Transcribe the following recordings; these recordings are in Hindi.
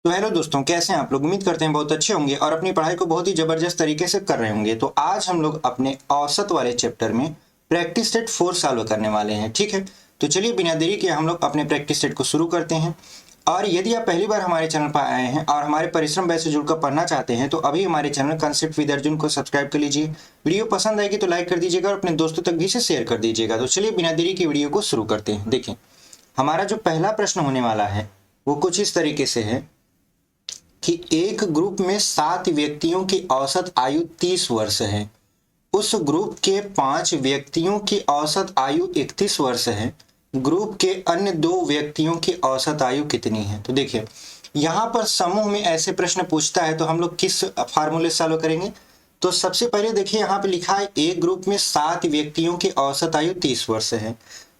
तो हेलो दोस्तों, कैसे हैं आप लोग। उम्मीद करते हैं बहुत अच्छे होंगे और अपनी पढ़ाई को बहुत ही जबरदस्त तरीके से कर रहे होंगे। तो आज हम लोग अपने औसत वाले चैप्टर में प्रैक्टिस सेट 4 सॉल्व करने वाले हैं। ठीक है, तो चलिए बिना देरी के हम लोग अपने प्रैक्टिस सेट को शुरू करते हैं। और यदि आप पहली बार हमारे चैनल पर आए हैं और हमारे परिश्रम बैच से जुड़कर पढ़ना चाहते हैं तो अभी हमारे चैनल कंसेप्ट विद अर्जुन को सब्सक्राइब कर लीजिए। वीडियो पसंद आएगी तो लाइक कर दीजिएगा और अपने दोस्तों तक भी इसे शेयर कर दीजिएगा। तो चलिए बिना देरी की वीडियो को शुरू करते हैं। देखिए, हमारा जो पहला प्रश्न होने वाला है वो कुछ इस तरीके से है कि एक ग्रुप में 7 व्यक्तियों की औसत आयु 30 वर्ष है। उस ग्रुप के 5 व्यक्तियों की औसत आयु 31 वर्ष है। ग्रुप के अन्य 2 व्यक्तियों की औसत आयु कितनी है। तो देखिए, यहाँ पर समूह में ऐसे प्रश्न पूछता है तो हम लोग किस फार्मूले से सॉल्व करेंगे। तो सबसे पहले देखिए, यहाँ पे लिखा है एक ग्रुप में 7 व्यक्तियों की औसत आयु 30 वर्ष है।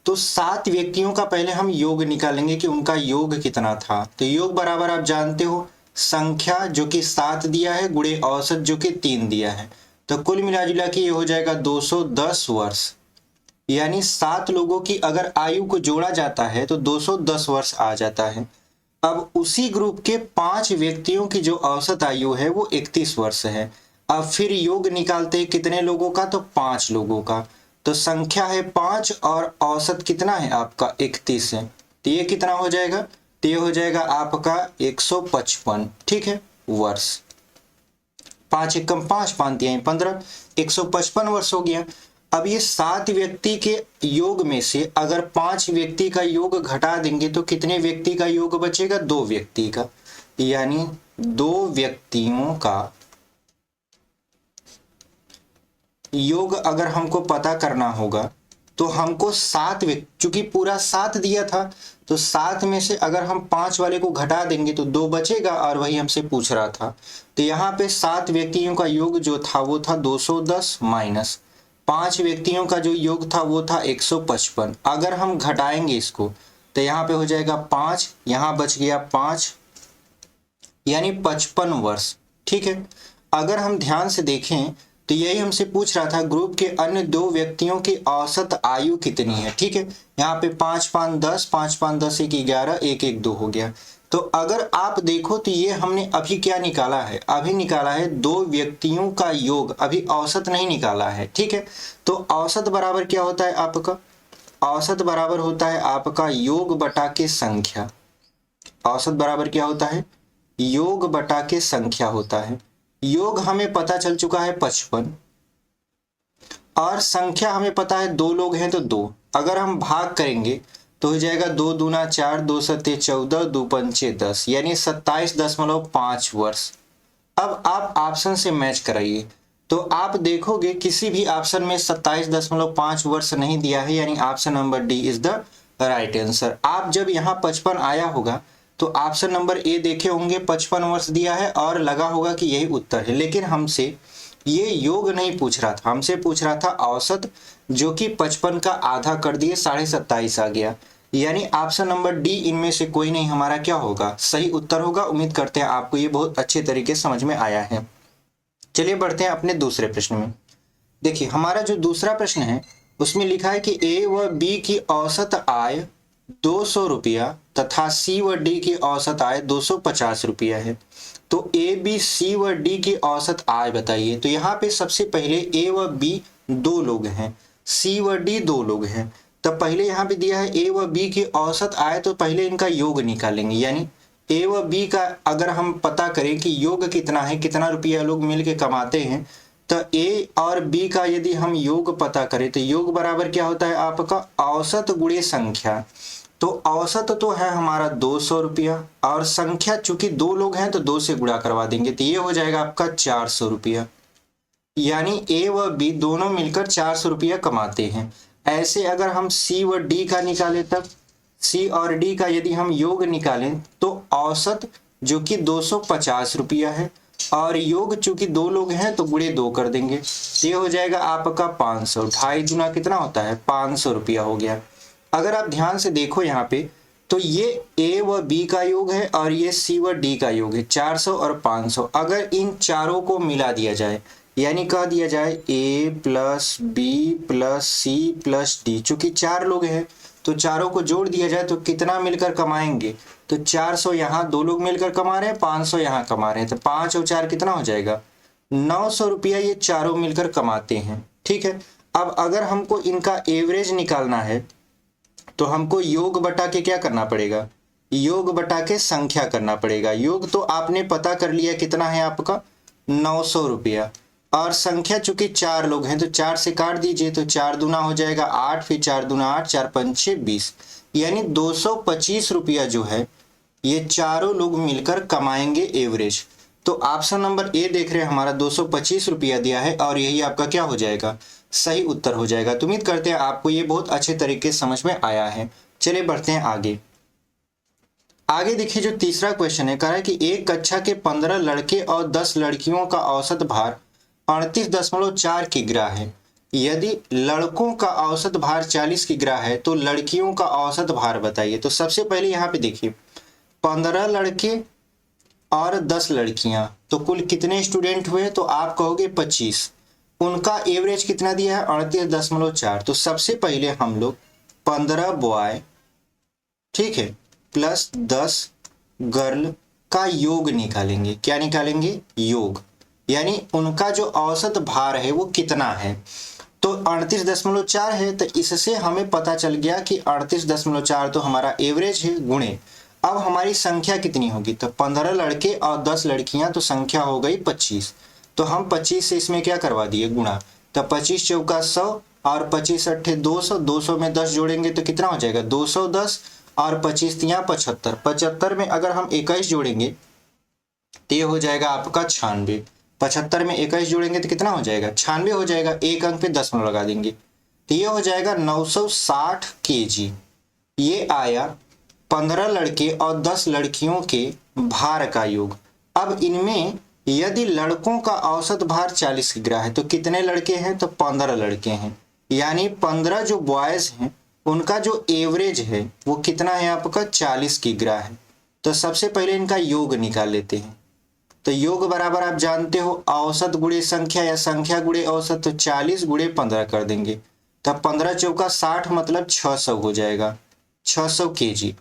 तो 7 व्यक्तियों का पहले हम योग निकालेंगे कि उनका योग कितना था। तो योग बराबर आप जानते हो, संख्या जो कि 7 दिया है गुणे औसत जो कि 3 दिया है। तो कुल मिला जुला के ये हो जाएगा 210 वर्ष। यानी 7 लोगों की अगर आयु को जोड़ा जाता है तो 210 वर्ष आ जाता है। अब उसी ग्रुप के 5 व्यक्तियों की जो औसत आयु है वो 31 वर्ष है। अब फिर योग निकालते हैं कितने लोगों का, तो 5 लोगों का। तो संख्या है 5 और औसत कितना है आपका 31 है। तो ये कितना हो जाएगा, तो ये हो जाएगा आपका 155। ठीक है, वर्ष। 5 एकम 5, 5 तिहाई 15, 155 वर्ष हो गया। अब ये 7 व्यक्ति के योग में से अगर 5 व्यक्ति का योग घटा देंगे तो कितने व्यक्ति का योग बचेगा, 2 व्यक्ति का। यानी 2 व्यक्तियों का योग अगर हमको पता करना होगा तो हमको 7 व्यक्ति, चूंकि पूरा 7 दिया था तो 7 में से अगर हम 5 वाले को घटा देंगे तो 2 बचेगा और वही हमसे पूछ रहा था। तो यहाँ पे 7 व्यक्तियों का योग जो था वो था 210 माइनस 5 व्यक्तियों का जो योग था वो था 155। अगर हम घटाएंगे इसको तो यहाँ पे हो जाएगा 5, यहाँ बच गया 5, यानी 55 वर्ष। ठीक है, अगर हम ध्यान से देखें तो यही हमसे पूछ रहा था ग्रुप के अन्य 2 व्यक्तियों की औसत आयु कितनी है। ठीक है, यहाँ पे 5 5 10, 5 5 10 1 11, 1 1 2 हो गया। तो अगर आप देखो तो ये हमने अभी क्या निकाला है, अभी निकाला है 2 व्यक्तियों का योग, अभी औसत नहीं निकाला है। ठीक है, तो औसत बराबर क्या होता है आपका, औसत बराबर होता है आपका योग बटा के संख्या। औसत बराबर क्या होता है, योग बटा के संख्या होता है। योग हमें पता चल चुका है 55 और संख्या हमें पता है 2 लोग हैं तो 2। अगर हम भाग करेंगे तो हो जाएगा 2 दूना 4, 2 सत्ते 14, 2 पंचे 10, यानी 27.5 वर्ष। अब आप ऑप्शन से मैच कराइए तो आप देखोगे किसी भी ऑप्शन में 27.5 वर्ष नहीं दिया है, यानी option number D is the right answer. आप जब यहाँ 55 आया होगा तो ऑप्शन नंबर ए देखे होंगे, 55 वर्ष दिया है और लगा होगा कि यही उत्तर है। लेकिन हमसे ये योग नहीं पूछ रहा था, हमसे पूछ रहा था औसत, जो कि 55 का आधा कर दिए 27.5 आ गया। यानी ऑप्शन नंबर डी इनमें से कोई नहीं हमारा क्या होगा, सही उत्तर होगा। उम्मीद करते हैं आपको ये बहुत अच्छे तरीके से समझ में आया है। चलिए बढ़ते हैं अपने दूसरे प्रश्न में। देखिए, हमारा जो दूसरा प्रश्न है उसमें लिखा है कि ए व बी की औसत आय 200 रुपया तथा सी व डी की औसत आय 250 रुपया है। तो ए बी सी व डी की औसत आय बताइए। तो यहाँ पे सबसे पहले ए व बी 2 लोग हैं, सी व डी 2 लोग हैं। तब पहले यहाँ पे दिया है ए व बी की औसत आय, तो पहले इनका योग निकालेंगे। यानी ए व बी का अगर हम पता करें कि योग कितना है, कितना रुपया लोग मिल के कमाते हैं, तो ए और बी का यदि हम योग पता करें तो योग बराबर क्या होता है आपका, औसत गुणे संख्या। तो औसत तो है हमारा 200 रुपया और संख्या चूंकि 2 लोग हैं तो 2 से गुणा करवा देंगे, तो ये हो जाएगा आपका 400 रुपया। यानी ए व बी दोनों मिलकर 400 रुपया कमाते हैं। ऐसे अगर हम सी व डी का निकालें, तब सी और डी का यदि हम योग निकालें तो औसत जो कि 250 रुपया है और योग चूंकि 2 लोग हैं तो गुणे 2 कर देंगे, ये हो जाएगा आपका 500। 2.5 गुना कितना होता है, 500 रुपया हो गया। अगर आप ध्यान से देखो यहाँ पे तो ये ए व बी का योग है और ये सी व डी का योग है, 400 और 500। अगर इन चारों को मिला दिया जाए, यानी कह दिया जाए A plus B plus C plus D, चूंकि 4 लोग हैं तो चारों को जोड़ दिया जाए तो कितना मिलकर कमाएंगे, तो 400 यहाँ 2 लोग मिलकर कमा रहे हैं, 500 यहाँ कमा रहे हैं, तो 5 और 4 कितना हो जाएगा 900 रुपया ये चारों मिलकर कमाते हैं। ठीक है, अब अगर हमको इनका एवरेज निकालना है तो हमको योग बटा के क्या करना पड़ेगा, योग बटा के संख्या करना पड़ेगा। योग तो आपने पता कर लिया कितना है आपका 900 रुपया, और संख्या चूंकि 4 लोग हैं तो 4 से काट दीजिए, तो 4 दूना हो जाएगा 8, फिर 4 दूना 8, 4 पंचे 20, यानी 225 रुपया जो है ये चारों लोग मिलकर कमाएंगे एवरेज। तो ऑप्शन नंबर ए देख रहे हैं हमारा 225 रुपया दिया है और यही आपका क्या हो जाएगा, सही उत्तर हो जाएगा। तो उम्मीद करते हैं आपको ये बहुत अच्छे तरीके से समझ में आया है। चलिए बढ़ते हैं आगे। आगे देखिए जो तीसरा क्वेश्चन है, कह रहा है कि एक कक्षा के 15 लड़के और 10 लड़कियों का औसत भार 38.4 किग्रा है। यदि लड़कों का औसत भार 40 किग्रा है तो लड़कियों का औसत भार बताइए। तो सबसे पहले यहाँ पे देखिए 15 लड़के और 10 लड़कियां, तो कुल कितने स्टूडेंट हुए, तो आप कहोगे 25। उनका एवरेज कितना दिया है 38.4। तो सबसे पहले हम लोग 15 बॉय, ठीक है, प्लस 10 गर्ल का योग निकालेंगे। क्या निकालेंगे, योग, यानी उनका जो औसत भार है वो कितना है। तो 38.4 है, तो इससे हमें पता चल गया कि 38.4 तो हमारा एवरेज है, गुणे अब हमारी संख्या कितनी होगी, तो 15 लड़के और 10 लड़कियां, तो संख्या हो गई 25। तो हम 25 से इसमें क्या करवा दिए, गुणा। तो 25 चौका 100 और 25 अट्ठे 200, 200 में 10 जोड़ेंगे तो कितना हो जाएगा 210, और 25 तियां 75, 75 में अगर हम 21 जोड़ेंगे तो ये हो जाएगा आपका 96। 75 में 21 जोड़ेंगे तो कितना हो जाएगा 96 हो जाएगा, एक अंक पे 10 लगा देंगे तो ये हो जाएगा 960 kg। ये आया 15 लड़के और 10 लड़कियों के भार का योग। अब इनमें यदि लड़कों का औसत भार 40 किग्रा है तो कितने लड़के हैं, तो 15 लड़के हैं, यानी 15 जो बॉयज हैं उनका जो एवरेज है वो कितना है आपका 40 किग्रा है। तो सबसे पहले इनका योग निकाल लेते हैं। तो योग बराबर आप जानते हो औसत गुणे संख्या या संख्या गुणे औसत, तो 40 गुणे 15 कर देंगे, तब 15 चौका 60 मतलब 600 हो जाएगा, 600 kg।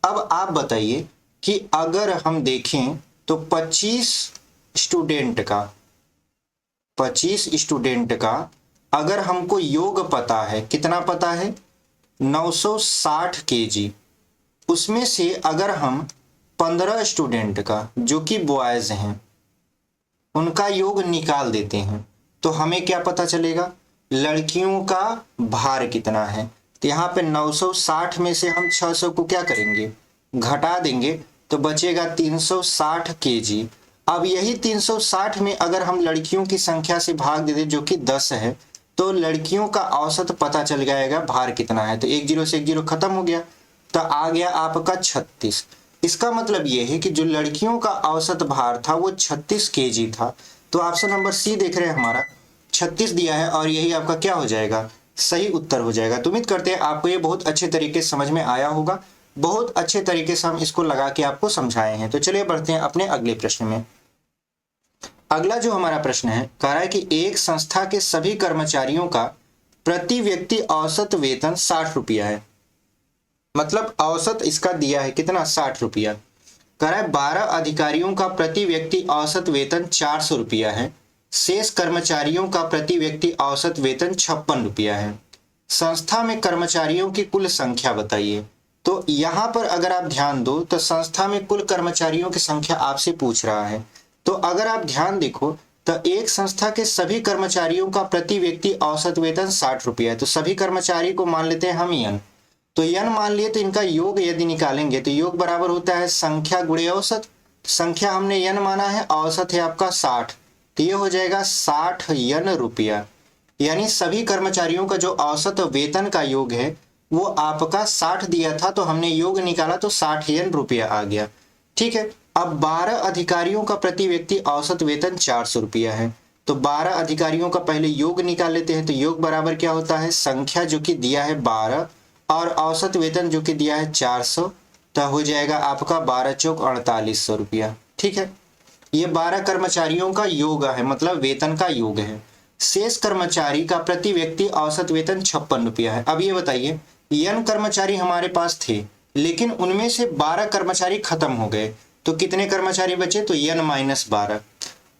अब आप बताइए कि अगर हम देखें तो 25 स्टूडेंट का अगर हमको योग पता है, कितना पता है 960 kg, उसमें से अगर हम 15 स्टूडेंट का जो कि बॉयज हैं उनका योग निकाल देते हैं तो हमें क्या पता चलेगा, लड़कियों का भार कितना है। तो यहाँ पे 960 में से हम 600 को क्या करेंगे, घटा देंगे, तो बचेगा 360 kg। अब यही 360 में अगर हम लड़कियों की संख्या से भाग दे दें जो कि 10 है, तो लड़कियों का औसत पता चल जाएगा भार कितना है। तो एक जीरो से एक जीरो खत्म हो गया, तो आ गया आपका 36। इसका मतलब यह है कि जो लड़कियों का औसत भार था वो 36 kg था। तो ऑप्शन नंबर सी देख रहे हैं हमारा 36 दिया है और यही आपका क्या हो जाएगा, सही उत्तर हो जाएगा। तो उम्मीद करते हैं आपको ये बहुत अच्छे तरीके से समझ में आया होगा। बहुत अच्छे तरीके से हम इसको लगा के आपको समझाए हैं। तो चलिए बढ़ते हैं अपने अगले प्रश्न में। अगला जो हमारा प्रश्न है, कह रहा है कि एक संस्था के सभी कर्मचारियों का प्रति व्यक्ति औसत वेतन 60 रुपया है। मतलब औसत इसका दिया है कितना 60 रुपया। कह रहा है 12 अधिकारियों का प्रति व्यक्ति औसत वेतन 400 रुपया है। शेष कर्मचारियों का प्रति व्यक्ति औसत वेतन 56 रुपया है। संस्था में कर्मचारियों की कुल संख्या बताइए। तो यहाँ पर अगर आप ध्यान दो तो संस्था में कुल कर्मचारियों की संख्या आपसे पूछ रहा है। तो अगर आप ध्यान देखो तो एक संस्था के सभी कर्मचारियों का प्रति व्यक्ति औसत वेतन 60 रुपया है। तो सभी कर्मचारी को मान लेते हैं हम n। तो n मान लिए तो इनका योग यदि निकालेंगे तो योग बराबर होता है संख्या गुणे औसत। संख्या हमने n माना है, औसत है आपका 60, तो ये हो जाएगा 60 n रुपया। यानी सभी कर्मचारियों का जो औसत वेतन का योग है वो आपका 60 दिया था, तो हमने योग निकाला तो 60 n रुपया आ गया। ठीक है, अब 12 अधिकारियों का प्रति व्यक्ति औसत वेतन 400 रुपया है। तो 12 अधिकारियों का पहले योग निकाल लेते हैं। तो योग बराबर क्या होता है, संख्या जो कि दिया है 12 और औसत वेतन जो कि दिया है 400, तो हो जाएगा आपका 12 चौक 4800 रुपया। ठीक है, ये 12 कर्मचारियों का योग है, मतलब वेतन का योग है। शेष कर्मचारी का प्रति व्यक्ति औसत वेतन 56 रुपया है। अब ये बताइए n कर्मचारी हमारे पास थे, लेकिन उनमें से 12 कर्मचारी खत्म हो गए, तो कितने कर्मचारी बचे? तो n-12।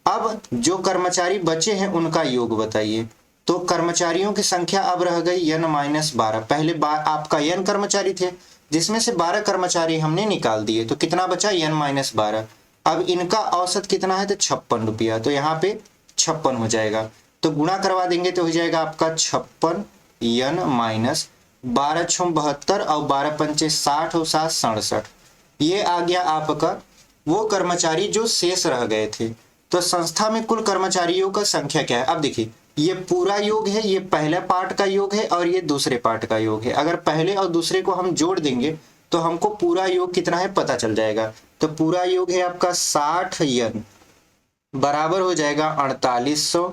अब जो कर्मचारी बचे हैं उनका योग बताइए। तो कर्मचारियों की संख्या अब रह गई n-12। पहले आपका n कर्मचारी थे, जिसमें से 12 कर्मचारी हमने निकाल दिए, तो कितना बचा? n-12। अब इनका औसत कितना है? तो 56 रुपया। तो यहाँ पे 56 हो जाएगा, तो गुणा करवा देंगे तो हो जाएगा आपका 56 n-12 छुम 72 और 12 पंचे 60 और 7 67। ये आ गया आपका वो कर्मचारी जो शेष रह गए थे। तो संस्था में कुल कर्मचारियों का संख्या क्या है? अब देखिए, ये पूरा योग है, ये पहला पार्ट का योग है और ये दूसरे पार्ट का योग है। अगर पहले और दूसरे को हम जोड़ देंगे तो हमको पूरा योग कितना है पता चल जाएगा। तो पूरा योग है आपका 60 n बराबर हो जाएगा 4800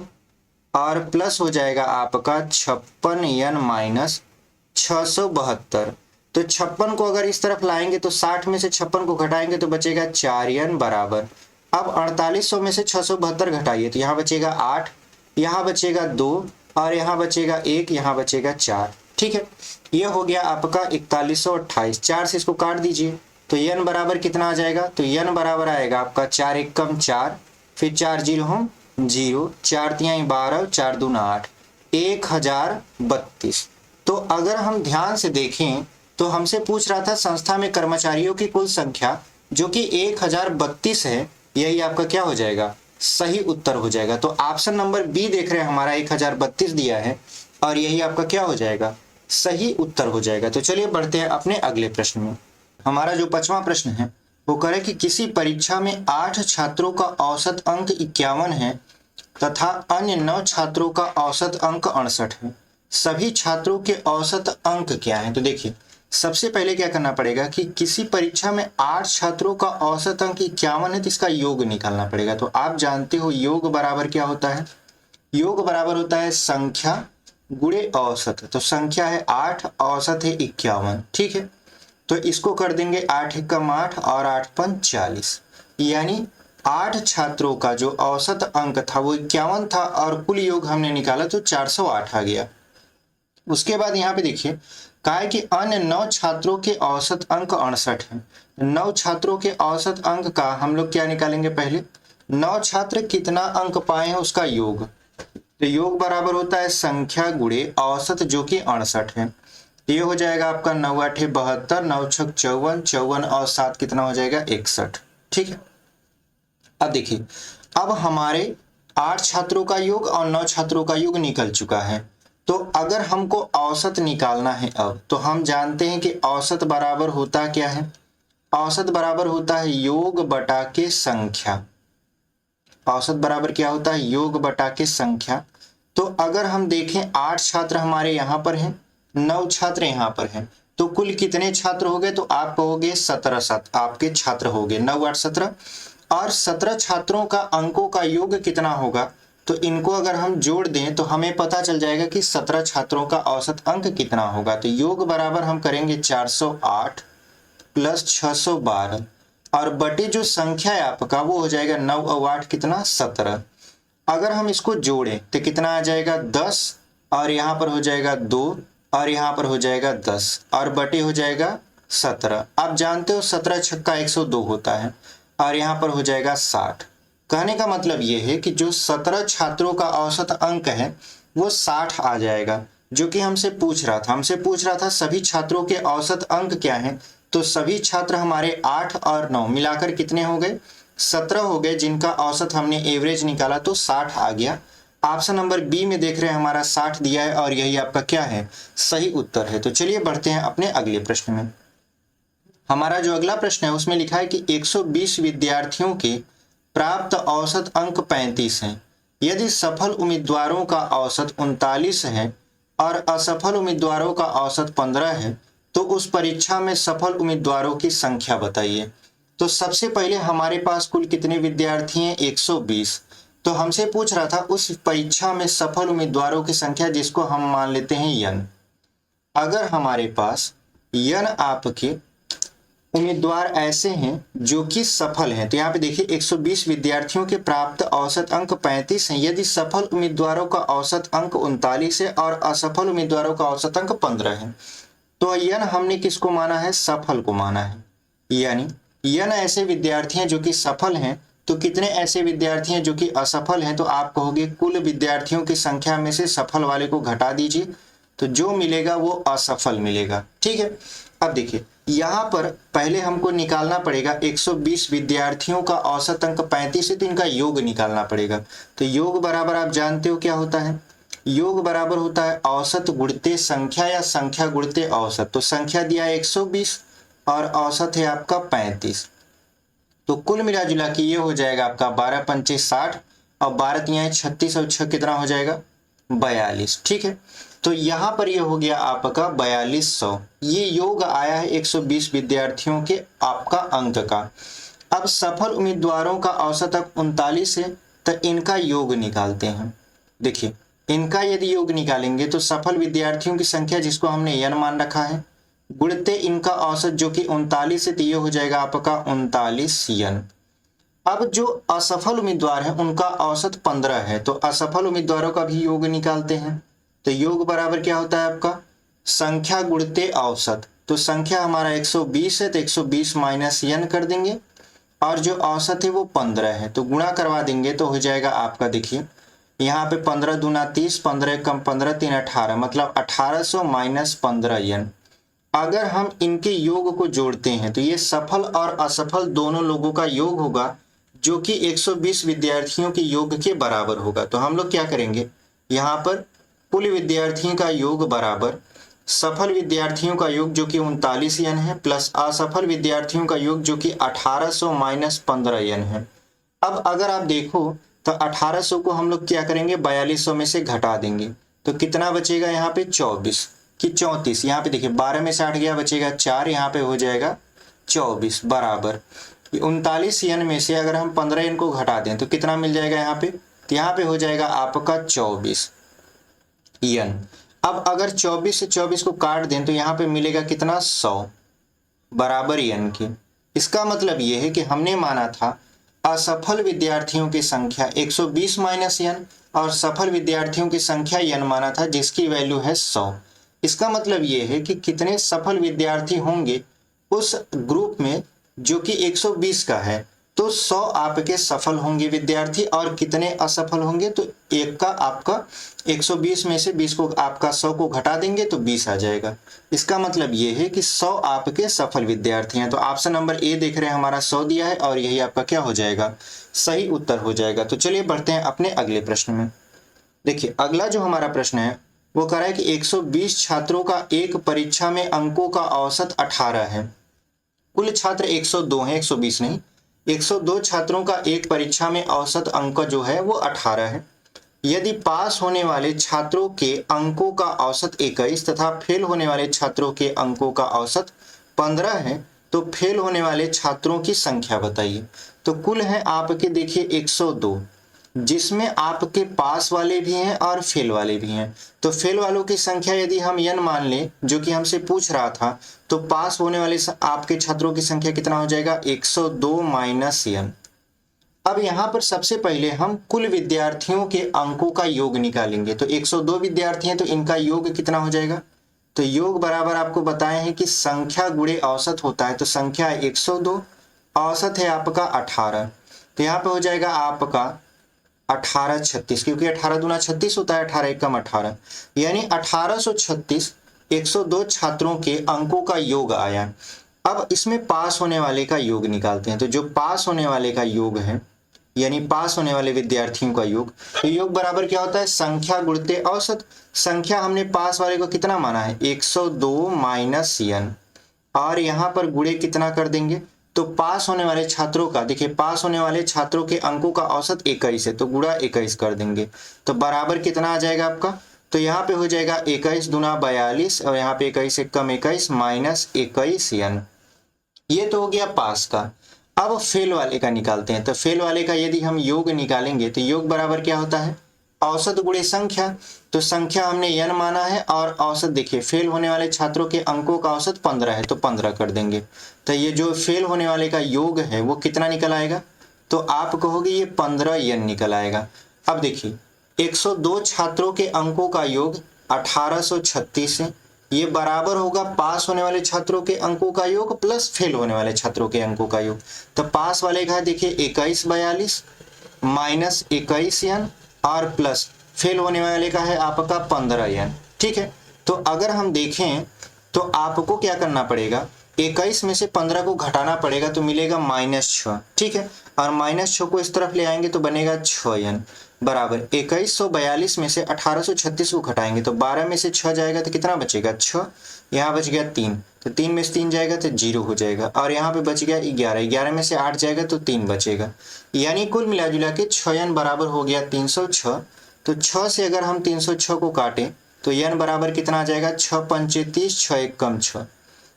और प्लस हो जाएगा आपका 56 n - 672। तो 56 को अगर इस तरफ लाएंगे तो 60 में से 56 को घटाएंगे तो बचेगा 4 n बराबर। अब 4800 में से 672 घटाइए तो यहाँ बचेगा 8, यहाँ बचेगा 2 और यहाँ बचेगा 1, यहाँ बचेगा 4। ठीक है, ये हो गया आपका 4128। 4 से इसको काट दीजिए तो n बराबर कितना आ जाएगा? तो n बराबर आएगा आपका 4 एकम 4, फिर 4 जीरो हम 0, 4 तिहाई 12, 4 दूना 8, 1032। तो अगर हम ध्यान से देखें तो हमसे पूछ रहा था संस्था में कर्मचारियों की कुल संख्या, जो कि 1032 है। यही आपका क्या हो जाएगा? सही उत्तर हो जाएगा। तो ऑप्शन नंबर बी देख रहे हैं हमारा 1032 दिया है और यही आपका क्या हो जाएगा? सही उत्तर हो जाएगा। तो चलिए बढ़ते हैं अपने अगले प्रश्न में। हमारा जो 5वां प्रश्न है वो करे कि किसी परीक्षा में 8 छात्रों का औसत अंक 51 है तथा अन्य 9 छात्रों का औसत अंक 68 है। सभी छात्रों के औसत अंक क्या है? तो देखिए, सबसे पहले क्या करना पड़ेगा कि किसी परीक्षा में 8 छात्रों का औसत अंक 51 है तो इसका योग निकालना पड़ेगा। तो आप जानते हो योग बराबर क्या होता है? योग बराबर होता है संख्या गुणे औसत। तो संख्या है 8, औसत है 51। ठीक है, तो इसको कर देंगे 8 एकम 8 और 8 पंच 40, यानी 8 छात्रों का जो औसत अंक था वो 51 था और कुल योग हमने निकाला तो 408 आ गया। उसके बाद यहाँ पे देखिए कहा है कि अन्य 9 छात्रों के औसत अंक 68 है। 9 छात्रों के औसत अंक का हम लोग क्या निकालेंगे? पहले 9 छात्र कितना अंक पाए हैं उसका योग। तो योग बराबर होता है संख्या गुणे औसत, जो कि 68 है। ये हो जाएगा आपका 9 8 72, 9 6 54, 54 और 7 कितना हो जाएगा? 61। ठीक है, अब देखिए, अब हमारे 8 छात्रों का योग और 9 छात्रों का योग निकल चुका है। तो अगर हमको औसत निकालना है अब, तो हम जानते हैं कि औसत बराबर होता क्या है? औसत बराबर होता है योग बटा के संख्या। औसत बराबर क्या होता है? योग बटा के संख्या। तो अगर हम देखें 8 छात्र हमारे यहाँ पर हैं, 9 छात्र यहाँ पर हैं, तो कुल कितने छात्र हो गए? तो आप कहोगे 17 आपके छात्र हो गए। 9 8 17 और 17 छात्रों का अंकों का योग कितना होगा? तो इनको अगर हम जोड़ दें तो हमें पता चल जाएगा कि 17 छात्रों का औसत अंक कितना होगा। तो योग बराबर हम करेंगे 408 प्लस 612 और बटे जो संख्या है आपका वो हो जाएगा 9 और 8 कितना? 17। अगर हम इसको जोड़ें तो कितना आ जाएगा? 10 और यहाँ पर हो जाएगा 2 और यहाँ पर हो जाएगा 10 और बटे हो जाएगा 17। आप जानते हो 17 छक्का 102 होता है और यहाँ पर हो जाएगा 60। कहने का मतलब ये है कि जो 17 छात्रों का औसत अंक है वो 60 आ जाएगा, जो कि हमसे पूछ रहा था। हमसे पूछ रहा था सभी छात्रों के औसत अंक क्या हैं। तो सभी छात्र हमारे 8 और 9 मिलाकर कितने हो गए? 17 हो गए, जिनका औसत हमने एवरेज निकाला तो 60 आ गया। ऑप्शन नंबर बी में देख रहे हैं हमारा 60 दिया है और यही आपका क्या है? सही उत्तर है। तो चलिए बढ़ते हैं अपने अगले प्रश्न में। हमारा जो अगला प्रश्न है उसमें लिखा है कि 120 विद्यार्थियों के प्राप्त औसत अंक 35 हैं। यदि सफल उम्मीदवारों का औसत 39 है और असफल उम्मीदवारों का औसत 15 है, तो उस परीक्षा में सफल उम्मीदवारों की संख्या बताइए। तो सबसे पहले हमारे पास कुल कितने विद्यार्थी हैं? 120। तो हमसे पूछ रहा था उस परीक्षा में सफल उम्मीदवारों की संख्या, जिसको हम मान लेते हैं n। अगर हमारे पास n आपके उम्मीदवार ऐसे हैं जो कि सफल हैं, तो यहाँ पे देखिए 120 विद्यार्थियों के प्राप्त औसत अंक 35 हैं। यदि सफल उम्मीदवारों का औसत अंक 39 है और असफल उम्मीदवारों का औसत अंक 15 है, तो यन हमने किसको माना है, सफल को माना है। यानी यन ऐसे विद्यार्थी हैं जो कि सफल हैं, तो कितने ऐसे विद्यार्थी हैं जो कि असफल हैं, तो आप कहोगे कुल विद्यार्थियों की संख्या में से सफल वाले को घटा दीजिए, तो जो मिलेगा वो असफल मिलेगा। ठीक है, अब देखिए यहाँ पर पहले हमको निकालना पड़ेगा 120 विद्यार्थियों का औसत अंक 35 है, तो इनका योग निकालना पड़ेगा। तो योग बराबर आप जानते हो क्या होता है, योग बराबर होता है औसत गुणित संख्या या संख्या गुणित औसत। तो संख्या दिया है 120 और औसत है आपका 35, तो कुल मिला जुला के ये हो जाएगा आपका 12 पंचे 60 और 12 तिहाई 36 और 6 कितना हो जाएगा 42। ठीक है, तो यहाँ पर ये हो गया आपका 4200। ये योग आया है 120 विद्यार्थियों के आपका अंक का। अब सफल उम्मीदवारों का औसत अंक 39 है, तो इनका योग निकालते हैं। देखिए इनका यदि योग निकालेंगे तो सफल विद्यार्थियों की संख्या जिसको हमने n मान रखा है गुणित इनका औसत जो कि 39 है, तो ये हो जाएगा आपका 39 n। अब जो असफल उम्मीदवार है उनका औसत 15 है, तो असफल उम्मीदवारों का भी योग निकालते हैं। तो योग बराबर क्या होता है आपका संख्या गुणित औसत। तो संख्या हमारा 120 है, तो 120 माइनस n कर देंगे और जो औसत है वो 15 है, तो गुणा करवा देंगे तो हो जाएगा आपका, देखिए यहाँ पे 15 दूना 30, 15 कम 15 3 18, मतलब 1800 माइनस 15 n। अगर हम इनके योग को जोड़ते हैं तो ये सफल और असफल दोनों लोगों का योग होगा, जो कि 120 विद्यार्थियों के योग के बराबर होगा। तो हम लोग क्या करेंगे, यहाँ पर कुल विद्यार्थियों का योग बराबर सफल विद्यार्थियों का योग जो कि 39 n है, प्लस असफल विद्यार्थियों का योग जो कि 1800 माइनस 15 n है। अब अगर आप देखो तो 1800 को हम लोग क्या करेंगे 4200 में से घटा देंगे, तो कितना बचेगा यहाँ पे 24 कि 34। यहाँ पे देखिए 12 में से 8 गया, बचेगा 4, यहाँ पे हो जाएगा 24 बराबर 39 n में से अगर हम 15 n को घटा दें तो कितना मिल जाएगा यहाँ पे, तो यहाँ पे हो जाएगा आपका 24 n। अब अगर 24 से 24 को काट दें तो यहाँ पे मिलेगा कितना 100 बराबर n के। इसका मतलब ये है कि हमने माना था असफल विद्यार्थियों की संख्या 120 माइनस n और सफल विद्यार्थियों की संख्या n माना था जिसकी वैल्यू है 100। इसका मतलब ये है कि कितने सफल विद्यार्थी होंगे उस ग्रुप में जो कि 120 का है, तो 100 आपके सफल होंगे विद्यार्थी और कितने असफल होंगे, तो एक का आपका 120 में से 20 को आपका 100 को घटा देंगे तो 20 आ जाएगा। इसका मतलब ये है कि 100 आपके सफल विद्यार्थी हैं। तो ऑप्शन नंबर ए देख रहे हैं हमारा 100 दिया है और यही आपका क्या हो जाएगा, सही उत्तर हो जाएगा। तो चलिए बढ़ते हैं अपने अगले प्रश्न में। देखिए अगला जो हमारा प्रश्न है वो कह रहा है कि 120 छात्रों का एक परीक्षा में अंकों का औसत 18 है। कुल छात्र 102 हैं, 120 नहीं। 102 छात्रों का एक परीक्षा में औसत अंक जो है वो 18 है। यदि पास होने वाले छात्रों के अंकों का औसत 21 तथा फेल होने वाले छात्रों के अंकों का औसत 15 है, तो फेल होने वाले छात्रों की संख्या बताइए। तो कुल है आपके देखिए 102, जिसमें आपके पास वाले भी हैं और फेल वाले भी हैं। तो फेल वालों की संख्या यदि हम n मान लें जो कि हमसे पूछ रहा था, तो पास होने वाले आपके छात्रों की संख्या कितना हो जाएगा 102 माइनस n। अब यहाँ पर सबसे पहले हम कुल विद्यार्थियों के अंकों का योग निकालेंगे। तो 102 विद्यार्थी हैं तो इनका योग कितना हो जाएगा, तो योग बराबर आपको बताए हैं कि संख्या गुणे औसत होता है। तो संख्या है 102, औसत है आपका 18, तो यहाँ पे हो जाएगा आपका 18 36, क्योंकि 18 दूना 36 होता है, 18 एकम 18, यानी 1836 102 छात्रों के अंकों का योग आया। अब इसमें पास होने वाले का योग निकालते हैं। तो जो पास होने वाले का योग है यानी पास होने वाले विद्यार्थियों का योग, तो योग बराबर क्या होता है संख्या गुणित औसत। संख्या हमने पास वाले को कितना माना है 102 माइनस n, और यहाँ पर गुणे कितना कर देंगे, तो पास होने वाले छात्रों का देखिए पास होने वाले छात्रों के अंकों का औसत 21 है, तो गुणा 21 कर देंगे तो बराबर कितना आ जाएगा आपका, तो यहाँ पे हो जाएगा 21 दूना 42 और यहाँ पे 21 एक कम 21 माइनस 21 n। ये तो हो गया पास का। अब फेल वाले का निकालते हैं। तो फेल वाले का यदि हम योग निकालेंगे तो योग बराबर क्या होता है औसत गुणे संख्या। तो संख्या हमने n माना है और औसत देखिए फेल होने वाले छात्रों के अंकों का औसत 15 है, तो 15 कर देंगे। तो ये जो फेल होने वाले का योग है वो कितना निकल आएगा, तो आप कहोगे ये 15 n निकल आएगा। अब देखिए 102 छात्रों के अंकों का योग 1836 है, ये बराबर होगा पास होने वाले छात्रों के अंकों का योग प्लस फेल होने वाले छात्रों के अंकों का योग। तो पास वाले का देखिए 2142 माइनस 21n और प्लस फेल होने वाले का है आपका 15n। ठीक है, तो अगर हम देखें तो आपको क्या करना पड़ेगा, 21 में से 15 को घटाना पड़ेगा तो मिलेगा -6। ठीक है, और -6 को इस तरफ ले आएंगे तो बनेगा 6n बराबर 2142 में से 1836 को घटाएंगे तो 12 में से 6 जाएगा तो कितना बचेगा 6, यहाँ बच गया 3, तो 3 में से 3 जाएगा तो 0 हो जाएगा, और यहाँ पे बच गया 11, 11 में से 8 जाएगा तो 3 बचेगा, यानी कुल मिला जुला के 6n बराबर हो गया 306। तो 6 से अगर हम 306 को काटें तो n बराबर कितना आ जाएगा 6 पंचे 30, 6 एक कम 6,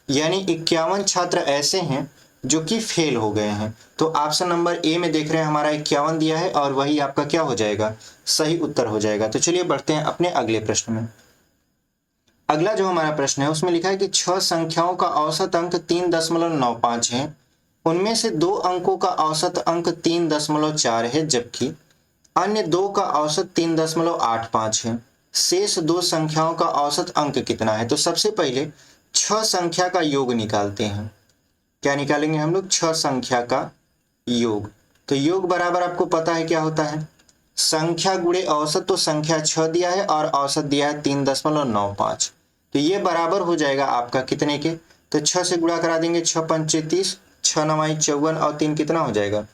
यानी 51 छात्र ऐसे हैं जो कि फेल हो गए हैं। तो ऑप्शन नंबर ए में देख रहे हैं हमारा 51 दिया है और वही आपका क्या हो जाएगा, सही उत्तर हो जाएगा। तो चलिए बढ़ते हैं अपने अगले प्रश्न में। अगला जो हमारा प्रश्न है उसमें लिखा है कि 6 संख्याओं का औसत अंक 3.95 है, उनमें से 2 अंकों का औसत अंक 3.4 है जबकि अन्य 2 का औसत 3.85 है, शेष 2 संख्याओं का औसत अंक कितना है। तो सबसे पहले 6 संख्या का योग निकालते हैं। क्या निकालेंगे हम लोग, 6 संख्या का योग। तो योग बराबर आपको पता है क्या होता है, संख्या गुणे औसत। तो संख्या 6 दिया है और औसत दिया है 3.95, तो ये बराबर हो जाएगा आपका कितने के, तो 6 से गुणा करा देंगे, 6 पंचे 30, 6 नवाई 54 और 3 कितना हो जाएगा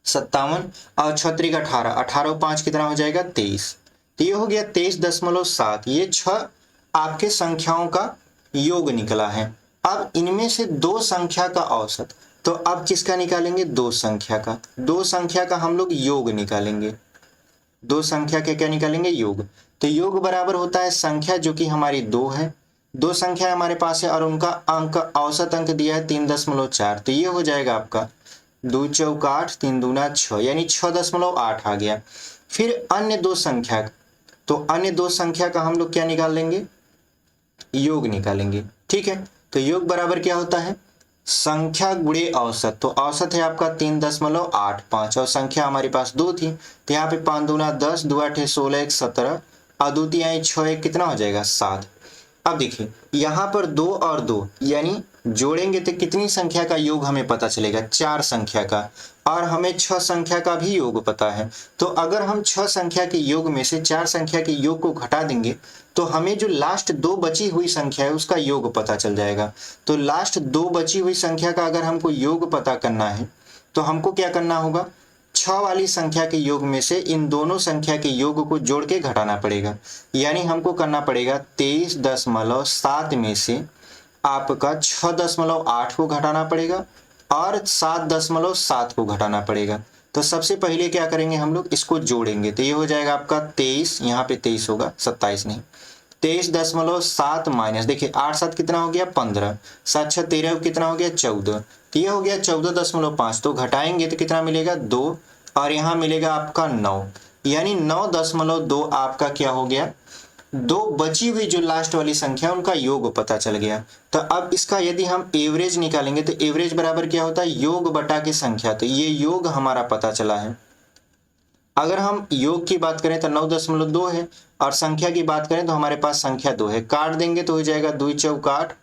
57 और 6 त्रिक 18, 18 और 5 कितना हो जाएगा 23, तो ये हो गया 23.7। ये 6 आपके संख्याओं का योग निकला है। अब इनमें से 2 संख्या का औसत, तो अब किसका निकालेंगे, 2 संख्या का, 2 संख्या का हम लोग योग निकालेंगे। 2 संख्या के क्या निकालेंगे, योग। तो योग बराबर होता है संख्या जो कि हमारी 2 है, 2 संख्या हमारे पास है और उनका अंक औसत अंक दिया है 3.4, तो ये हो जाएगा आपका 2 चौक 8, 3 दूना 6, यानी 6.8 आ गया। फिर अन्य 2 संख्या, तो अन्य 2 संख्या का हम लोग क्या निकाल लेंगे, योग निकालेंगे। ठीक है, तो योग बराबर क्या होता है, संख्या गुणे औसत। तो औसत है आपका 3.85 और संख्या हमारे पास 2 थी, तो यहाँ पे 5 दूना 10, 2 8 16, 1 17 और 2 3 आई 6, 1 कितना हो जाएगा 7। अब देखिए यहाँ पर 2 और 2 यानी जोड़ेंगे तो कितनी संख्या का योग हमें पता चलेगा, 4 संख्या का, और हमें 6 संख्या का भी योग पता है। तो अगर हम 6 संख्या के योग में से 4 संख्या के योग को घटा देंगे तो हमें जो लास्ट 2 बची हुई संख्या है उसका योग पता चल जाएगा। तो लास्ट 2 बची हुई संख्या का अगर हमको योग पता करना है तो हमको क्या करना होगा, 6 वाली संख्या के योग में से इन दोनों संख्या के योग को जोड़ के घटाना पड़ेगा, यानी हमको करना पड़ेगा 23.7 में से आपका 6.8 को घटाना पड़ेगा और 7.7 को घटाना पड़ेगा। तो सबसे पहले क्या करेंगे हम लोग, इसको जोड़ेंगे, तो ये हो जाएगा आपका 23, यहाँ पे 23 होगा 27 नहीं, 23.7 माइनस, देखिए 8 7 कितना हो गया 15, 7 6 13 कितना हो गया 14, तो ये हो गया 14.5। तो घटाएंगे तो कितना मिलेगा 2 और यहाँ मिलेगा आपका 9, यानी 9.2 आपका क्या हो गया, 2 बची हुई जो लास्ट वाली संख्या उनका योग पता चल गया। तो अब इसका यदि हम एवरेज निकालेंगे तो एवरेज बराबर क्या होता है, योग बटा के संख्या। तो ये योग हमारा पता चला है। अगर हम योग की बात करें तो 9.2 है और संख्या की बात करें तो हमारे पास संख्या 2 है, काट देंगे तो हो जाएगा 2 चौक 8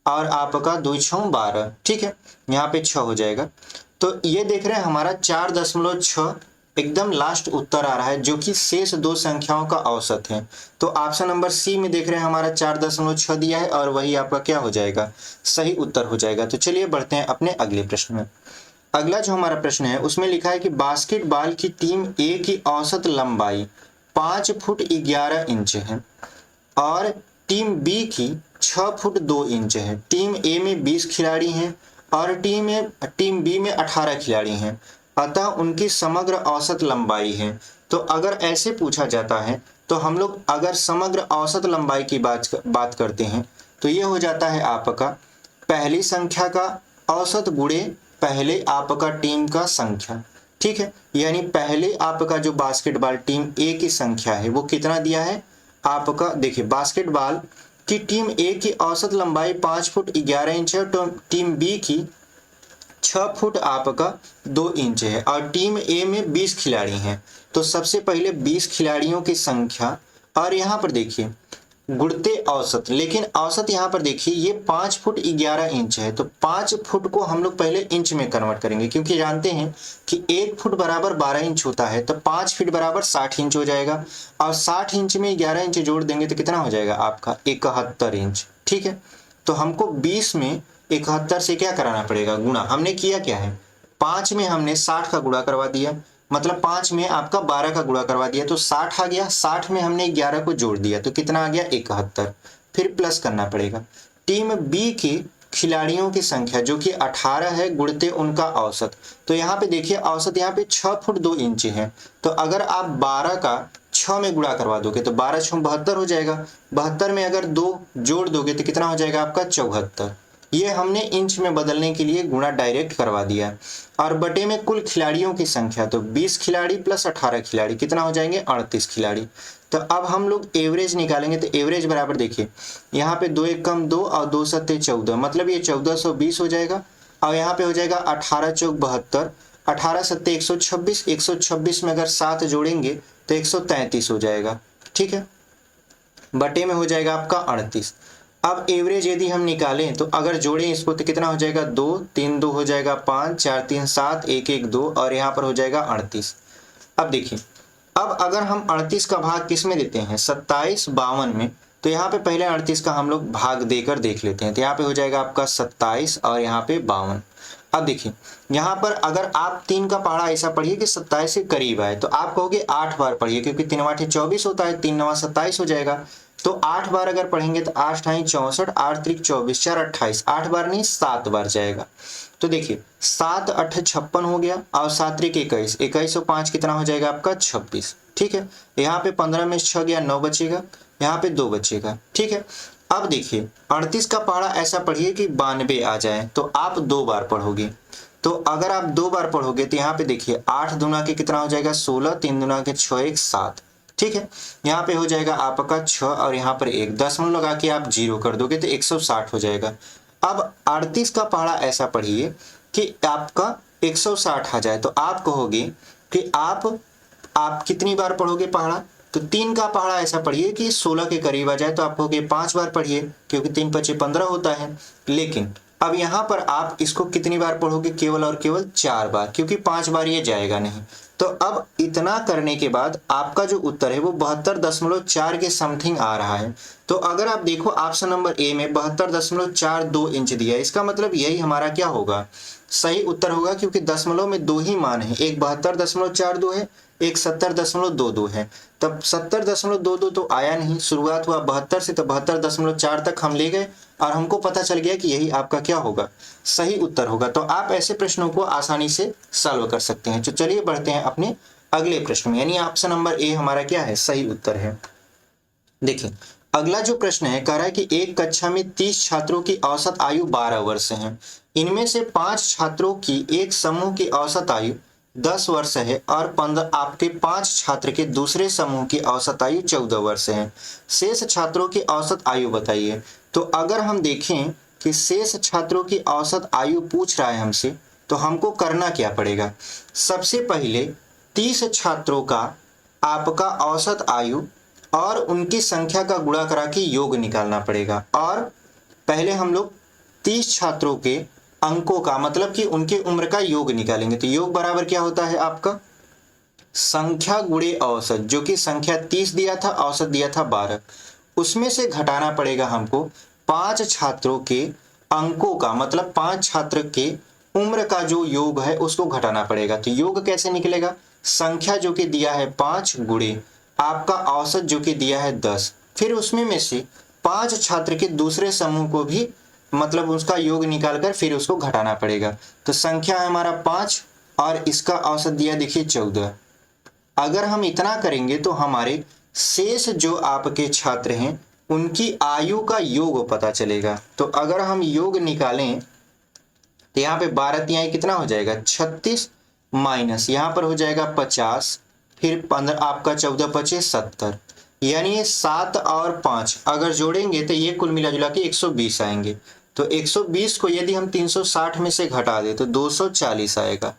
और आपका 2 6 12। ठीक है, यहाँ पे 6 हो जाएगा। तो ये देख रहे हैं हमारा 4.6 एकदम लास्ट उत्तर आ रहा है जो कि शेष 2 संख्याओं का औसत है। तो ऑप्शन नंबर सी में देख रहे हैं हमारा 4.6 दिया है और वही आपका क्या हो जाएगा, सही उत्तर हो जाएगा। तो चलिए बढ़ते हैं अपने अगले प्रश्न में। अगला जो हमारा प्रश्न है उसमें लिखा है कि बास्केटबॉल की टीम ए की औसत लंबाई 5 फुट 11 इंच है और टीम बी की 6 फुट 2 इंच है। टीम ए में 20 खिलाड़ी हैं और टीम बी में 18 खिलाड़ी हैं, अतः उनकी समग्र औसत लंबाई है। तो अगर ऐसे पूछा जाता है तो हम लोग अगर समग्र औसत लंबाई की बात करते हैं तो ये हो जाता है आपका पहली संख्या का औसत गुणे पहले आपका टीम का संख्या। ठीक है, यानी पहले आपका जो बास्केटबॉल टीम ए की संख्या है वो कितना दिया है आपका, देखिए बास्केटबॉल की टीम ए की औसत लंबाई 5 फुट 11 इंच है, तो टीम बी की 6 फुट आपका 2 इंच है और टीम ए में 20 खिलाड़ी हैं। तो सबसे पहले 20 खिलाड़ियों की संख्या, और यहाँ पर देखिए गुणते औसत, लेकिन औसत यहाँ पर देखिए ये 5 फुट 11 इंच है, तो 5 फुट को हम लोग पहले इंच में कन्वर्ट करेंगे, क्योंकि जानते हैं कि 1 फुट बराबर 12 इंच होता है, तो 5 फीट बराबर 60 इंच हो जाएगा, और 60 इंच में 11 इंच जोड़ देंगे तो कितना हो जाएगा आपका 71 इंच। ठीक है, तो हमको 20 में 71 से क्या कराना पड़ेगा, गुणा। हमने किया क्या है, 5 में हमने 60 का गुणा करवा दिया, मतलब 5 में आपका 12 का गुणा करवा दिया तो 60 आ गया, 60 में हमने 11 को जोड़ दिया तो कितना आ गया 71, फिर प्लस करना पड़ेगा। टीम बी के खिलाड़ियों की संख्या जो कि 18 है गुणते उनका औसत, तो यहाँ पे देखिए औसत यहाँ पे 6 फुट 2 इंच है, तो अगर आप 12 का 6 में गुणा करवा दोगे तो 12 6 72 हो जाएगा, 72 में अगर 2 जोड़ दोगे तो कितना हो जाएगा आपका 74। ये हमने इंच में बदलने के लिए गुणा डायरेक्ट करवा दिया। और बटे में कुल खिलाड़ियों की संख्या, तो 20 खिलाड़ी प्लस 18 खिलाड़ी कितना हो जाएंगे 38 खिलाड़ी। तो अब हम लोग एवरेज निकालेंगे, तो एवरेज बराबर देखिए यहाँ पे 2 एक कम 2 और 2 सत्ते 14, मतलब ये 1420 हो जाएगा, और यहाँ पे हो जाएगा 18 चौक 72, 18 सत्ते 126, 126 में अगर 7 जोड़ेंगे तो 133 हो जाएगा। ठीक है, बटे में हो जाएगा आपका 38। अब एवरेज यदि हम निकालें तो अगर जोड़ें इसको तो कितना हो जाएगा 2 3 2 हो जाएगा 5 4 3 7 1 1 2 और यहाँ पर हो जाएगा 38। अब देखिए, अब अगर हम 38 का भाग किस में देते हैं 27 52 में, तो यहाँ पे पहले 38 का हम लोग भाग देकर देख लेते हैं, तो यहाँ पे हो जाएगा आपका 27 और यहाँ पे 52। अब देखिए यहाँ पर अगर आप 3 का पहाड़ा ऐसा पढ़िए कि 27 के करीब आए तो आप कहोगे 8 बार पढ़िए, क्योंकि 3 8 24 होता है, 3 9 27 हो जाएगा, तो 8 बार अगर पढ़ेंगे तो 8 ठाई 64, 8 त्रिक 24, 4 28, 8 बार नहीं 7 बार जाएगा। तो देखिए 7 8 56 हो गया, और 7 त्रिक 21, 21 और 5 कितना हो जाएगा आपका 26। ठीक है, यहाँ पे 15 में 6 गया 9 बचेगा, यहाँ पे 2 बचेगा। ठीक है, अब देखिए 38 का पहाड़ा ऐसा पढ़िए कि 92 आ जाए, तो आप 2 बार पढ़ोगे, तो अगर आप 2 बार पढ़ोगे तो यहाँ पे देखिए 8 दूना के कितना हो जाएगा 16, 3 दूना के 6 1 7। ठीक है, यहाँ पे हो जाएगा आपका 6 और यहाँ पर 1 दशमलव लगा के आप 0 कर दोगे तो 160 हो जाएगा। अब 38 का पहाड़ा ऐसा पढ़िए कि आपका 160 आ जाए, तो आप कहोगे कि आप कितनी बार पढ़ोगे पहाड़ा, तो 3 का पहाड़ा ऐसा पढ़िए कि 16 के करीब आ जाए, तो आप कहोगे 5 बार पढ़िए, क्योंकि 3 5 15 होता है। लेकिन अब यहाँ पर आप इसको कितनी बार पढ़ोगे, केवल और केवल 4 बार, क्योंकि 5 बार ये जाएगा नहीं। तो अब इतना करने के बाद आपका जो उत्तर है वो 72.4 के समथिंग आ रहा है। तो अगर आप देखो ऑप्शन नंबर ए में 72.42 इंच दिया है, इसका मतलब यही हमारा क्या होगा, सही उत्तर होगा, क्योंकि दशमलव में 2 ही मान है, एक 72.42 है, एक 70.22 है। तब 70.22 तो आया नहीं, शुरुआत हुआ 72 से, तो 72.4 तक हम ले गए और हमको पता चल गया कि यही आपका क्या होगा, सही उत्तर होगा। तो आप ऐसे प्रश्नों को आसानी से सॉल्व कर सकते हैं। तो चलिए बढ़ते हैं अपने अगले प्रश्न में, यानी ऑप्शन नंबर ए हमारा क्या है, सही उत्तर है। देखिए अगला जो प्रश्न है, कह रहा है कि एक कक्षा में 30 छात्रों की औसत आयु 12 वर्ष है, इनमें से 5 छात्रों की एक समूह की औसत आयु 10 वर्ष है और 15 आपके 5 छात्र के दूसरे समूह की औसत आयु 14 वर्ष है, शेष छात्रों की औसत आयु बताइए। तो अगर हम देखें कि शेष छात्रों की औसत आयु पूछ रहा है हमसे, तो हमको करना क्या पड़ेगा, सबसे पहले 30 छात्रों का आपका औसत आयु और उनकी संख्या का गुणा करा के योग निकालना पड़ेगा, और पहले हम लोग 30 छात्रों के अंकों का मतलब कि उनके उम्र का योग निकालेंगे। तो योग बराबर क्या होता है आपका संख्या गुणे औसत, जो कि संख्या 30 दिया था, औसत दिया था 12, उसमें से घटाना पड़ेगा हमको 5 छात्रों के अंकों का, मतलब 5 छात्र के उम्र का जो योग है उसको घटाना पड़ेगा। तो योग कैसे निकलेगा, संख्या जो कि दिया है 5 गुणे आपका औसत जो कि दिया है 10, फिर उसमें में से 5 छात्र के दूसरे समूह को भी मतलब उसका योग निकालकर फिर उसको घटाना पड़ेगा। तो संख्या है हमारा 5 और इसका औसत दिया देखिए 14। अगर हम इतना करेंगे तो हमारे शेष जो आपके छात्र हैं उनकी आयु का योग पता चलेगा। तो अगर हम योग निकालें तो यहाँ पे 12 तिहाई कितना हो जाएगा 36, माइनस यहाँ पर हो जाएगा 50, फिर 15 आपका 14 पचे 70, यानी ये 7 और 5 अगर जोड़ेंगे तो ये कुल मिला जुला के 120 आएंगे। तो 120 को यदि हम 360 में से घटा दें तो 240 आएगा।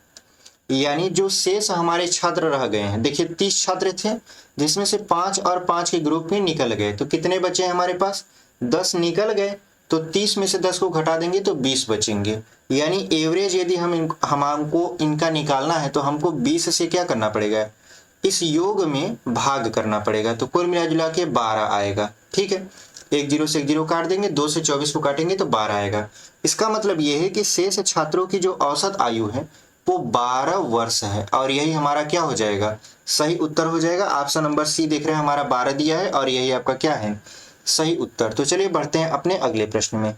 यानी जो शेष हमारे छात्र रह गए हैं, देखिए 30 छात्र थे जिसमें से 5 और 5 के ग्रुप में निकल गए, तो कितने बचे हमारे पास, 10 निकल गए, तो 30 में से 10 को घटा देंगे तो 20 बचेंगे। यानी एवरेज यदि हमको इनका निकालना है तो हमको 20 से क्या करना पड़ेगा, इस योग में भाग करना पड़ेगा, तो कुल मिला जुला के 12 आएगा। ठीक है, एक जीरो से एक जीरो काट देंगे, 2 से 24 को काटेंगे तो 12 आएगा। इसका मतलब यह है कि शेष छात्रों की जो औसत आयु है वो 12 वर्ष है, और यही हमारा क्या हो जाएगा, सही उत्तर हो जाएगा। ऑप्शन नंबर सी देख रहे हैं, हमारा 12 दिया है और यही आपका क्या है, सही उत्तर। तो चलिए बढ़ते हैं अपने अगले प्रश्न में।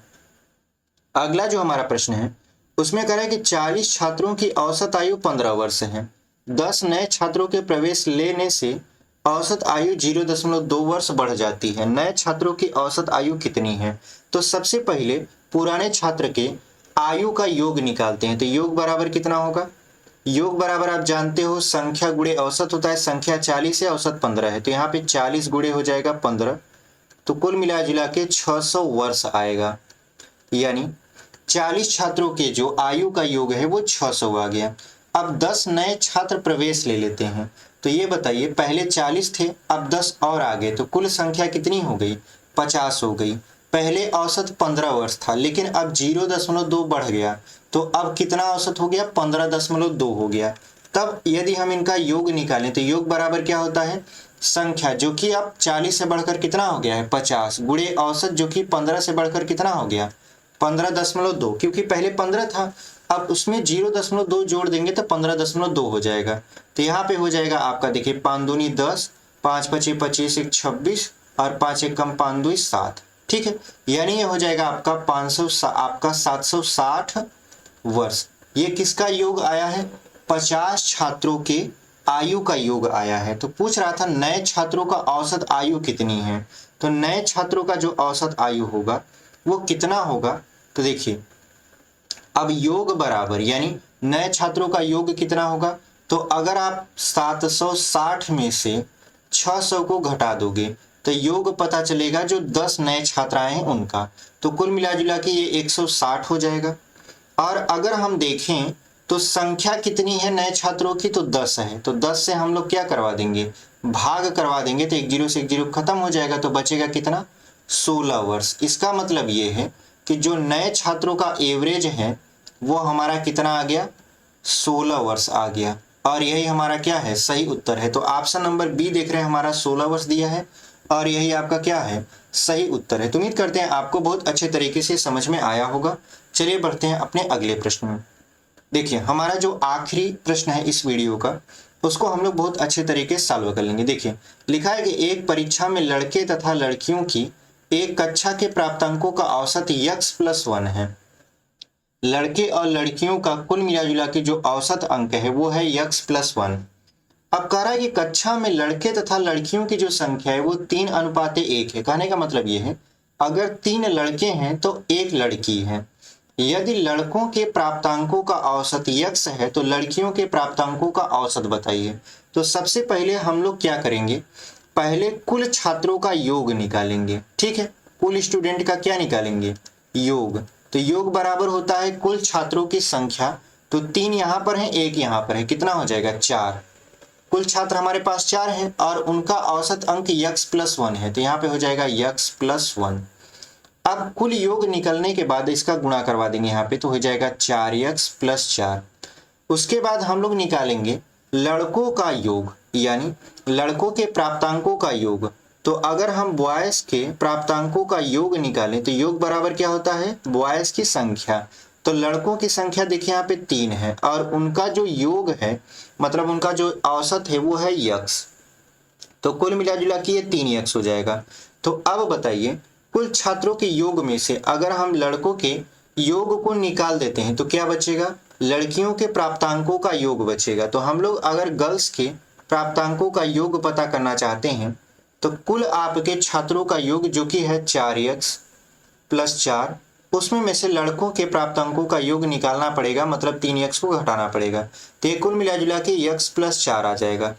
अगला जो हमारा प्रश्न है उसमें कह रहा है कि 40 छात्रों की औसत आयु 15 वर्ष है, 10 नए छात्रों के प्रवेश लेने से औसत आयु 0.2 वर्ष बढ़ जाती है। नए छात्रों की औसत आयु कितनी है? तो सबसे पहले पुराने छात्र के आयु का योग निकालते हैं। तो योग बराबर कितना होगा, योग बराबर आप जानते हो संख्या गुणे औसत होता है, संख्या 40 है, औसत 15 है, तो यहाँ पे 40 गुणे हो जाएगा 15, तो कुल मिला जुला के 600 वर्ष आएगा। यानी 40 छात्रों के जो आयु का योग है वो 600 आ गया। अब 10 नए छात्र प्रवेश ले लेते हैं, तो ये बताइए पहले 40 थे, अब 10 और आ गए, तो कुल संख्या कितनी हो गई, 50 हो गई। पहले औसत 15 वर्ष था, लेकिन अब 0.2 बढ़ गया, तो अब कितना औसत हो गया, 15.2 हो गया। तब यदि हम इनका योग निकालें तो योग बराबर क्या होता है, संख्या जो कि अब 40 से बढ़कर कितना हो गया है 50, गुणे औसत जो कि 15 से बढ़कर कितना हो गया 15.2, क्योंकि पहले 15 था, अब उसमें 0.2 जोड़ देंगे तो 15.2 हो जाएगा। तो यहाँ पे हो जाएगा आपका, देखिए 5 दूनी 10, 5 पचे 25, 1 26 और 5 एक कम 5 2 7। ठीक है, यानी ये हो जाएगा आपका 760 वर्ष। ये किसका योग आया है, 50 छात्रों के आयु का योग आया है। तो पूछ रहा था नए छात्रों का औसत आयु कितनी है, तो नए छात्रों का जो औसत आयु होगा वो कितना होगा, तो देखिए अब योग बराबर, यानी नए छात्रों का योग कितना होगा, तो अगर आप 760 में से 600 को घटा दोगे तो योग पता चलेगा जो 10 नए छात्राएं हैं उनका, तो कुल मिला जुला के ये 160 हो जाएगा। और अगर हम देखें तो संख्या कितनी है नए छात्रों की, तो 10 है, तो 10 से हम लोग क्या करवा देंगे, भाग करवा देंगे, तो 1 जीरो से 1 जीरो खत्म हो जाएगा, तो बचेगा कितना 16 वर्ष। इसका मतलब ये है कि जो नए छात्रों का एवरेज है वो हमारा कितना आ गया, 16 वर्ष आ गया, और यही हमारा क्या है, सही उत्तर है। तो ऑप्शन नंबर बी देख रहे हैं, हमारा 16 वर्ष दिया है और यही आपका क्या है, सही उत्तर है। तो उम्मीद करते हैं आपको बहुत अच्छे तरीके से समझ में आया होगा। चलिए बढ़ते हैं अपने अगले प्रश्न में। देखिए हमारा जो आखिरी प्रश्न है इस वीडियो का, उसको हम लोग बहुत अच्छे तरीके से सॉल्व कर लेंगे। देखिए लिखा है कि एक परीक्षा में लड़के तथा लड़कियों की एक कक्षा के प्राप्तांकों का औसत x+1 है। लड़के और लड़कियों का कुल मिला जुला के जो औसत अंक है वो है x+1। अब कह रहा है कि कक्षा में लड़के तथा लड़कियों की जो संख्या है वो 3:1 है। कहने का मतलब ये है अगर 3 लड़के हैं तो 1 लड़की है। यदि लड़कों के प्राप्तांकों का औसत x है तो लड़कियों के प्राप्तांकों का औसत बताइए। तो सबसे पहले हम लोग क्या करेंगे, पहले कुल छात्रों का योग निकालेंगे। ठीक है, कुल स्टूडेंट का क्या निकालेंगे, योग। तो योग बराबर होता है कुल छात्रों की संख्या, तो 3 यहाँ पर है, 1 यहाँ पर है, कितना हो जाएगा 4। कुल छात्र हमारे पास 4 हैं और उनका औसत अंक x+1 है, तो यहाँ पे हो जाएगा x+1। अब कुल योग निकलने के बाद इसका गुणा करवा देंगे यहाँ पे, तो हो जाएगा 4x+4। उसके बाद हम लोग निकालेंगे लड़कों का योग, यानी लड़कों के प्राप्तांकों का योग। तो अगर हम बॉयज के प्राप्तांकों का योग निकालें तो योग बराबर क्या होता है, बॉयज की संख्या। तो लड़कों की संख्या देखिए यहाँ पे 3 है और उनका जो योग है मतलब उनका जो औसत है वो है x, तो कुल मिला जुला के ये 3x हो जाएगा। तो अब बताइए कुल छात्रों के योग में से अगर हम लड़कों के योग को निकाल देते हैं तो क्या बचेगा, लड़कियों के प्राप्तांकों का योग बचेगा। तो हम लोग अगर गर्ल्स के प्राप्तांकों का योग पता करना चाहते हैं तो कुल आपके छात्रों का योग जो कि है 4x+4, उसमें में से लड़कों के प्राप्तांकों का योग निकालना पड़ेगा, मतलब 3x को घटाना पड़ेगा, तो ये कुल मिला जुला के x+4 आ जाएगा।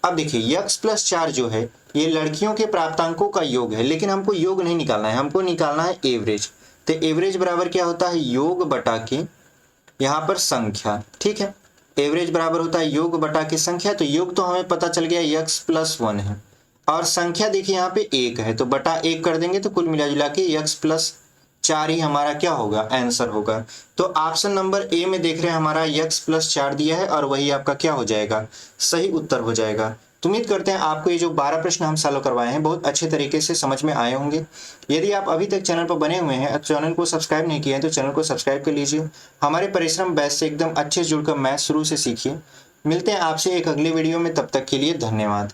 अब देखिए x+4 जो है ये लड़कियों के प्राप्तांकों का योग है, लेकिन हमको योग नहीं निकालना है, हमको निकालना है एवरेज। तो एवरेज बराबर क्या होता है, योग बटा के यहाँ पर संख्या। ठीक है, एवरेज बराबर होता है योग बटा की संख्या। तो योग तो हमें पता चल गया x प्लस 1 है, और संख्या देखिए यहाँ पे 1 है, तो बटा 1 कर देंगे तो कुल मिला जुला के x प्लस 4 ही हमारा क्या होगा, आंसर होगा। तो ऑप्शन नंबर ए में देख रहे हैं हमारा x प्लस 4 दिया है, और वही आपका क्या हो जाएगा, सही उत्तर हो जाएगा। तो उम्मीद करते हैं आपको ये जो 12 प्रश्न हम सॉल्व करवाए हैं बहुत अच्छे तरीके से समझ में आए होंगे। यदि आप अभी तक चैनल पर बने हुए हैं, चैनल को सब्सक्राइब नहीं किए हैं तो चैनल को सब्सक्राइब कर लीजिए। हमारे परिश्रम बैच से एकदम अच्छे से जुड़कर मैथ शुरू से सीखिए। मिलते हैं आपसे एक अगले वीडियो में, तब तक के लिए धन्यवाद।